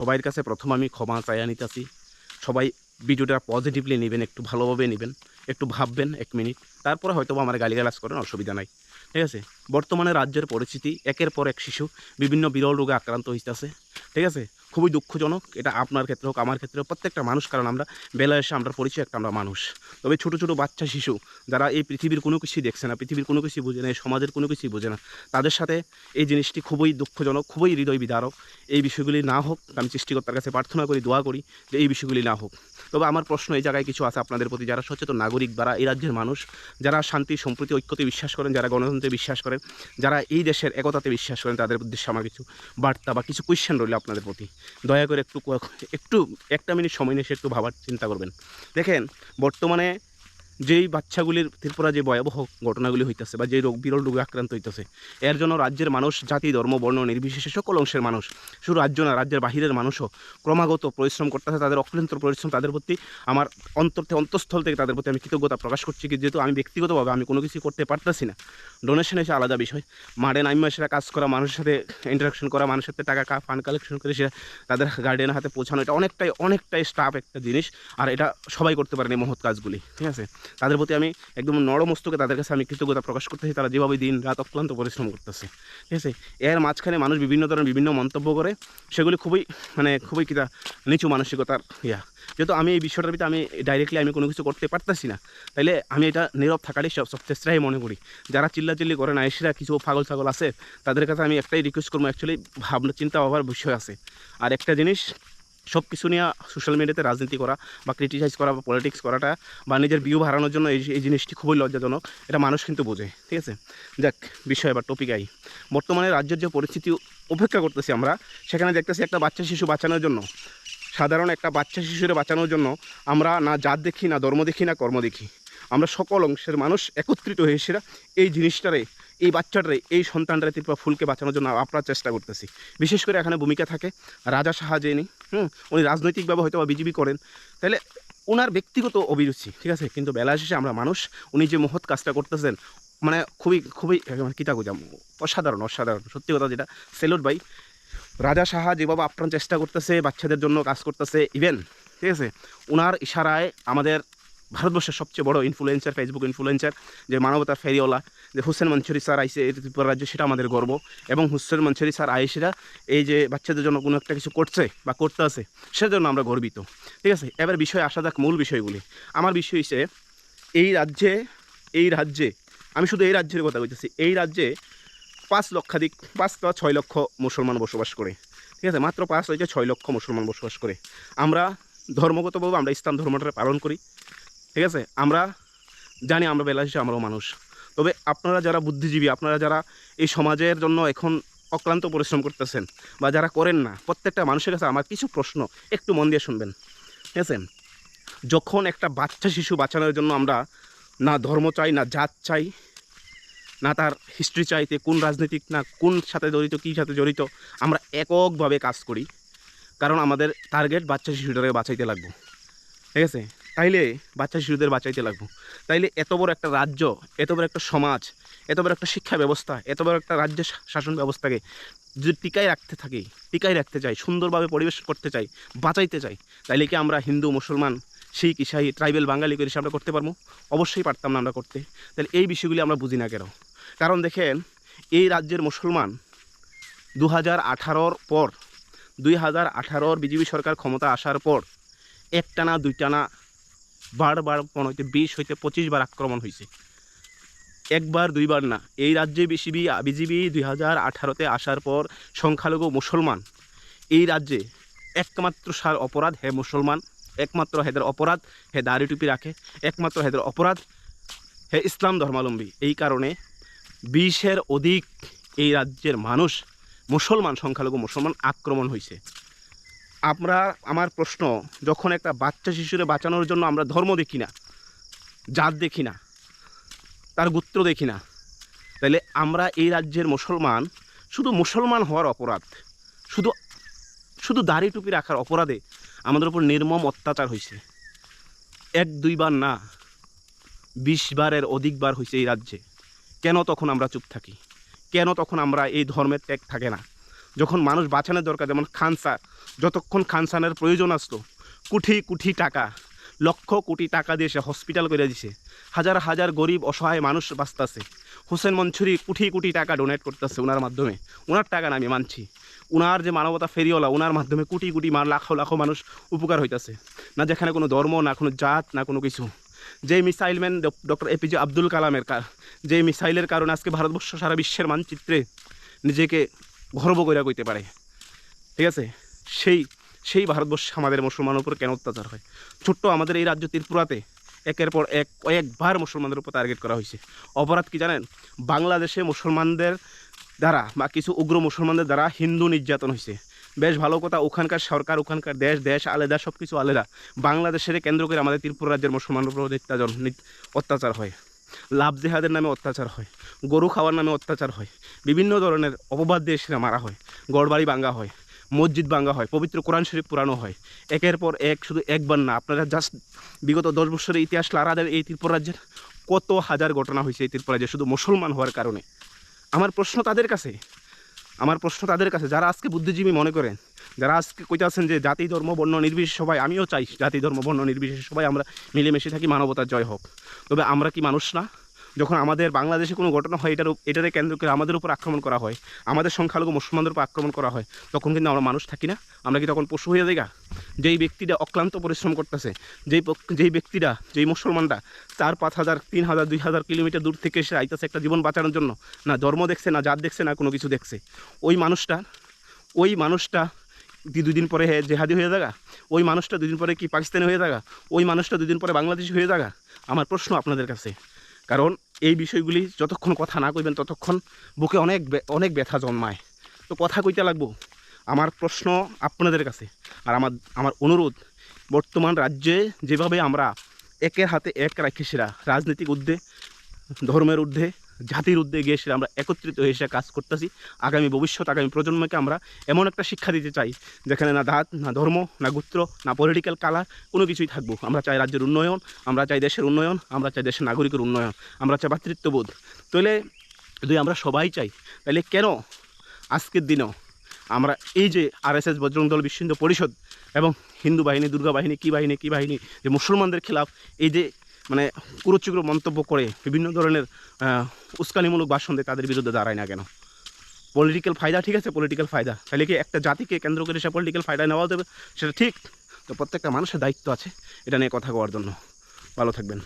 সবাইয়ের কাছে প্রথম আমি ক্ষমা চাইয়া নিতেছি। সবাই ভিডিওটা পজিটিভলি নেবেন, একটু ভালোভাবে নেবেন, একটু ভাববেন ১ মিনিট। তারপরে হয়তোবা আমার গালিগালাজ করেন, অসুবিধা নাই। ঠিক আছে? বর্তমানে রাজ্যের পরিস্থিতি একের পর এক শিশু বিভিন্ন বিরল রোগে আক্রান্ত হইতাছে। ঠিক আছে? খুবই দুঃখজনক। এটা আপনার ক্ষেত্রে হোক, আমার ক্ষেত্রে হোক, প্রত্যেকটা মানুষ, কারণ আমরা বেলায় এসে আমরা পরিচয় একটা আমরা মানুষ। তবে ছোট, ছোট বাচ্চা শিশু যারা এই পৃথিবীর কোনো কিছুই দেখছে না, পৃথিবীর কোনো কিছুই বুঝে না, এই সমাজের কোনো কিছুই বোঝে না, তাদের সাথে এই জিনিসটি খুবই দুঃখজনক, খুবই হৃদয় বিদারক। এই বিষয়গুলি না হোক, আমি সৃষ্টিকর্তার কাছে প্রার্থনা করি, দোয়া করি যে এই বিষয়গুলি না হোক। তবে আমার প্রশ্ন এই জায়গায় কিছু আছে আপনাদের প্রতি, যারা সচেতন নাগরিক, যারা এই রাজ্যের মানুষ, যারা শান্তি, সম্প্রীতি, ঐক্যতে বিশ্বাস করেন, যারা গণতন্ত্রে বিশ্বাস করেন, যারা এই দেশের একতাতে বিশ্বাস করেন, তাদের উদ্দেশ্যে আমার কিছু বার্তা বা কিছু কোয়েশ্চেন রইল আপনাদের প্রতি। দয়া করে একটু ১টা মিনিট সময় নিয়ে এসে একটু ভাবার চিন্তা করবেন। দেখেন, বর্তমানে যেই বাচ্চাগুলির ত্রিপুরা যে ভয়াবহ ঘটনাগুলি হইতেছে বা যে বিরল রোগে আক্রান্ত হইতেছে, এর জন্য রাজ্যের মানুষ, জাতি, ধর্ম, বর্ণ নির্বিশেষে সকল অংশের মানুষ, শুধু রাজ্য না, রাজ্যের বাহিরের মানুষও ক্রমাগত পরিশ্রম করতেছে। তাদের অক্লান্ত পরিশ্রম, তাদের প্রতি আমার অন্তঃস্থল থেকে তাদের প্রতি আমি কৃতজ্ঞতা প্রকাশ করছি। যেহেতু আমি ব্যক্তিগতভাবে আমি কোনো কিছু করতে পারতেছি না, ডোনেশন হচ্ছে আলাদা বিষয়। মাঠে নাইমা সেটা কাজ করা, মানুষের সাথে ইন্টারাকশন করা, মানুষের সাথে টাকা ফান্ড কালেকশন করে সেটা তাদের গার্ডিয়ানের হাতে পৌঁছানো, এটা অনেকটাই স্টাফ একটা জিনিস। আর এটা সবাই করতে পারেন এই মহৎ কাজগুলি। ঠিক আছে? তাদের প্রতি আমি একদম নরমস্তকে তাদের কাছে আমি কৃতজ্ঞতা প্রকাশ করতেছি। তারা যেভাবে দিন রাত অক্লান্ত পরিশ্রম করতেছে। ঠিক আছে? এর মাঝখানে মানুষ বিভিন্ন ধরনের বিভিন্ন মন্তব্য করে, সেগুলি খুবই নিচু মানসিকতার যেহেতু আমি এই বিষয়টার ভিতরে আমি ডাইরেক্টলি আমি কোনো কিছু করতে পারতেছি না, তাইলে আমি এটা নীরব থাকারই সবচেয়ে শ্রেয় মনে করি। যারা চিল্লাচিল্লি করে না, এসেরা কিছু পাগল ছাগল আছে, তাদের কাছে আমি একটাই রিকোয়েস্ট করবো, অ্যাকচুয়ালি চিন্তা ভাবার বিষয় আছে। আর একটা জিনিস, সব কিছু নিয়ে সোশ্যাল মিডিয়াতে রাজনীতি করা বা ক্রিটিসাইজ করা বা পলিটিক্স করাটা বা নিজের ভিউ বাড়ানোর জন্য এই জিনিসটি খুবই লজ্জাজনক। এটা মানুষ কিন্তু বোঝে। ঠিক আছে? যাক, বিষয় বা টপিক আই। বর্তমানে রাজ্যের যে পরিস্থিতি উপেক্ষা করতেছি আমরা, সেখানে দেখতেছি একটা বাচ্চা শিশু বাঁচানোর জন্য, সাধারণ একটা বাচ্চা শিশুরে বাঁচানোর জন্য আমরা না জাত দেখি, না ধর্ম দেখি, না কর্ম দেখি, আমরা সকল অংশের মানুষ একত্রিত হয়ে সেরা এই জিনিসটারে, এই বাচ্চাটারে, এই সন্তানটারে ত্রিপুরা ফুলকে বাঁচানোর জন্য আপনার চেষ্টা করতেছি। বিশেষ করে এখানে ভূমিকা থাকে রাজা সাহাজেনি। উনি রাজনৈতিকভাবে হয়তো বা বিজেপি করেন, তাহলে ওনার ব্যক্তিগত অভিরুচি। ঠিক আছে? কিন্তু বেলা শেষে আমরা মানুষ, উনি যে মহৎ কাজটা করতেছেন, মানে খুবই কিতা গুজাম, অসাধারণ। সত্যি কথা যেটা, সেলুট ভাই। রাজা সাহা যেভাবে আপ্রাণ চেষ্টা করতেছে, বাচ্চাদের জন্য কাজ করতেছে, ইভেন, ঠিক আছে, ওনার ইশারায় আমাদের ভারতবর্ষের সবচেয়ে বড় ইনফ্লুয়েন্সার, ফেসবুক ইনফ্লুয়েন্সার, যে মানবতার ফেরিওয়ালা, যে হুসেন মনসুরি স্যার আইসে এই ত্রিপুরা রাজ্যে, সেটা আমাদের গর্ব। এবং হুসেন মনসুরি স্যার আইসেরা এই যে বাচ্চাদের জন্য কোনো একটা কিছু করছে বা করতে আছে, সেজন্য আমরা গর্বিত। ঠিক আছে? এবার বিষয়ে আসা যাক, মূল বিষয়গুলি। আমার বিষয় হচ্ছে এই রাজ্যে আমি শুধু এই রাজ্যের কথা বলতেছি, এই রাজ্যে 5 বা 6 লক্ষ মুসলমান বসবাস করে। ঠিক আছে? মাত্র 5 হয়েছে 6 লক্ষ মুসলমান বসবাস করে। আমরা ধর্মগতভাবে আমরা ইসলাম ধর্মটা পালন করি। ঠিক আছে? আমরা জানি আমরা বেলা শেষে আমরাও মানুষ। তবে আপনারা যারা বুদ্ধিজীবী, আপনারা যারা এই সমাজের জন্য এখন অক্লান্ত পরিশ্রম করতেছেন বা যারা করেন না, প্রত্যেকটা মানুষের কাছে আমার কিছু প্রশ্ন, একটু মন দিয়ে শুনবেন। ঠিক আছে? যখন একটা বাচ্চা শিশু বাঁচানোর জন্য আমরা না ধর্ম চাই, না জাত চাই, না তার হিস্ট্রি চাইতে কোন রাজনীতিক, না কোন সাথে জড়িত, কী সাথে জড়িত, আমরা এককভাবে কাজ করি, কারণ আমাদের টার্গেট বাচ্চা শিশুটাকে বাঁচাইতে লাগবো। ঠিক আছে? তাইলে বাচ্চা শিশুদের বাঁচাইতে লাগবো। তাইলে এত বড় একটা রাজ্য, এত বড় একটা সমাজ, এত বড় একটা শিক্ষা ব্যবস্থা, এত বড় একটা রাজ্যের শাসন ব্যবস্থাকে যদি টিকাই রাখতে চাই, সুন্দরভাবে পরিবেশ করতে চাই, বাঁচাইতে চাই, তাইলে কি আমরা হিন্দু, মুসলমান, শিখ, ইসাই, ট্রাইবেল, বাঙালি করে আমরা করতে পারবো? অবশ্যই পারতাম না আমরা করতে। তাহলে এই বিষয়গুলি আমরা বুঝি না কেন? কারণ দেখেন, এই রাজ্যের মুসলমান 2018 পর, 2018 বিজেপি সরকার ক্ষমতা আসার পর একটানা দুইটানা বারবার 20 হইতে 25 বার আক্রমণ হয়েছে। একবার দুইবার না। এই রাজ্যে বিজেপি 2018-তে আসার পর সংখ্যালঘু মুসলমান এই রাজ্যে একমাত্র সার অপরাধ হে মুসলমান, একমাত্র হেদের অপরাধ হে দাড়ি টুপি রাখে, একমাত্র হেদের অপরাধ হে ইসলাম ধর্মাবলম্বী। এই কারণে 20-এর অধিক এই রাজ্যের মানুষ, মুসলমান, সংখ্যালঘু মুসলমান আক্রমণ হয়েছে। আমার প্রশ্ন, যখন একটা বাচ্চা শিশুরে বাঁচানোর জন্য আমরা ধর্ম দেখি না, জাত দেখি না, তার গোত্র দেখি না, তাহলে আমরা এই রাজ্যের মুসলমান, শুধু মুসলমান হওয়ার অপরাধ, শুধু দাড়ি টুপি রাখার অপরাধে আমাদের উপর নির্মম অত্যাচার হয়েছে। 1-2 বার না, 20 বারের অধিকবার হয়েছে এই রাজ্যে। কেন তখন আমরা চুপ থাকি? কেন তখন আমরা এই ধর্মের ত্যাগ থাকে না? যখন মানুষ বাঁচানোর দরকার, যেমন খান স্যার, যতক্ষণ খান স্যারের প্রয়োজন আসতো কোটি কোটি টাকা, লক্ষ কোটি টাকা দিয়ে সে হসপিটাল করে দিছে, হাজার হাজার গরিব অসহায় মানুষ বাঁচতেছে। হোসেন মনসুরি কোটি কোটি টাকা ডোনেট করতেছে ওনার মাধ্যমে, ওনার টাকা না আমি মানছি, ওনার যে মানবতা ফেরিওয়ালা, ওনার মাধ্যমে কোটি কোটি লাখো লাখো মানুষ উপকার হইতেছে। না যেখানে কোনো ধর্ম, না কোনো জাত, না কোনো কিছু। যে মিসাইলম্যান ডক্টর এপিজে আব্দুল কালামের যে মিসাইলের কারণে আজকে ভারতবর্ষ সারা বিশ্বের মানচিত্রে নিজেকে গর্ব করে কইতে পারে, ঠিক আছে, সেই ভারতবর্ষে আমাদের মুসলমানের উপর কেন অত্যাচার হয়? ছোট্ট আমাদের এই রাজ্য ত্রিপুরাতে একের পর এক কয়েকবার মুসলমানদের উপর টার্গেট করা হয়েছে। অপরাধ কি জানেন? বাংলাদেশে মুসলমানদের দ্বারা বা কিছু উগ্র মুসলমানদের দ্বারা হিন্দু নির্যাতন হয়েছে। বেশ ভালো কথা, ওখানকার সরকার, ওখানকার দেশ আলাদা, সব কিছু আলাদা। বাংলাদেশের কেন্দ্র করে আমাদের ত্রিপুরা রাজ্যের মুসলমানের উপর অত্যাচার হয়, লাভ জেহাদের নামে অত্যাচার হয়, গরু খাওয়ার নামে অত্যাচার হয়, বিভিন্ন ধরনের অপবাদ দিয়ে সেটা মারা হয়, গড়বাড়ি ভাঙ্গা হয়, মসজিদ ভাঙ্গা হয়, পবিত্র কোরআন শরীফ পুরানো হয়, একের পর এক, শুধু একবার না। আপনারা জাস্ট বিগত 10 বছরের ইতিহাস লারাদের এই ত্রিপুরা রাজ্যের কত হাজার ঘটনা হয়েছে এই ত্রিপুরা রাজ্যে শুধু মুসলমান হওয়ার কারণে। আমার প্রশ্ন তাদের কাছে যারা আজকে বুদ্ধিজীবী মনে করেন, যারা আজকে কইতাছেন যে জাতি ধর্ম বর্ণ নির্বিশেষে সবাই, আমিও চাই জাতি ধর্ম বর্ণ নির্বিশেষে সবাই আমরা মিলেমিশে থাকি, মানবতার জয় হোক। তবে আমরা কি মানুষ না? যখন আমাদের বাংলাদেশে কোনো ঘটনা হয়, এটারে কেন্দ্র করে আমাদের উপর আক্রমণ করা হয়, আমাদের সংখ্যালঘু মুসলমানদের উপর আক্রমণ করা হয়, তখন কিন্তু আমরা মানুষ থাকি না? আমরা কি তখন পশু হয়ে যাই? যেই ব্যক্তিটা অক্লান্ত পরিশ্রম করতেছে, যেই ব্যক্তিটা, যেই মুসলমানটা 4-5 হাজার 3,000 2,000 কিলোমিটার দূর থেকে এসে আইতেছে একটা জীবন বাঁচানোর জন্য, না ধর্ম দেখছে, না জাত দেখছে, না কোনো কিছু দেখছে, ওই মানুষটা 2 দিন পরে জেহাদি হয়ে যাগা, ওই মানুষটা 2 দিন পরে কি পাকিস্তানি হয়ে যাগা, ওই মানুষটা 2 দিন পরে বাংলাদেশি হয়ে যাগা। আমার প্রশ্ন আপনাদের কাছে, কারণ এই বিষয়গুলি যতক্ষণ কথা না কইবেন ততক্ষণ বুকে অনেক ব্যথা জন্মায়, তো কথা কইতে লাগবো। আমার প্রশ্ন আপনাদের কাছে, আর আমার অনুরোধ, বর্তমান রাজ্যে যেভাবে আমরা একের হাতে এক রাখি সেরা রাজনৈতিক ঊর্ধ্বে, ধর্মের ঊর্ধ্বে, জাতির ঊর্ধ্বে গিয়ে সেরা আমরা একত্রিত হয়ে এসে কাজ করতেছি, আগামী ভবিষ্যৎ, আগামী প্রজন্মকে আমরা এমন একটা শিক্ষা দিতে চাই যেখানে না জাত, না ধর্ম, না গোত্র, না পলিটিক্যাল কালার, কোনো কিছুই থাকবো। আমরা চাই রাজ্যের উন্নয়ন, আমরা চাই দেশের উন্নয়ন, আমরা চাই দেশের নাগরিকের উন্নয়ন, আমরা চাই ভ্রাতৃত্ববোধ। তাহলে যদি আমরা সবাই চাই, তাহলে কেন আজকের দিনেও আমরা এই যে RSS, বজরং দল, বিশ্ব হিন্দু পরিষদ এবং হিন্দু বাহিনী, দুর্গা বাহিনী, কী বাহিনী যে মুসলমানদের খেলাফ এই যে মানে কুরুচিকর মন্তব্য করে বিভিন্ন ধরনের উস্কানিমূলক ভাষণ দেয়, তাদের বিরুদ্ধে দাঁড়ায় না কেন? পলিটিক্যাল ফায়দা, ঠিক আছে, পলিটিক্যাল ফায়দা, তাহলে কি একটা জাতিকে কেন্দ্র করে সে পলিটিক্যাল ফায়দা নেওয়া দেবে? সেটা ঠিক? তো প্রত্যেকটা মানুষের দায়িত্ব আছে এটা নিয়ে কথা বলার জন্য। ভালো থাকবেন।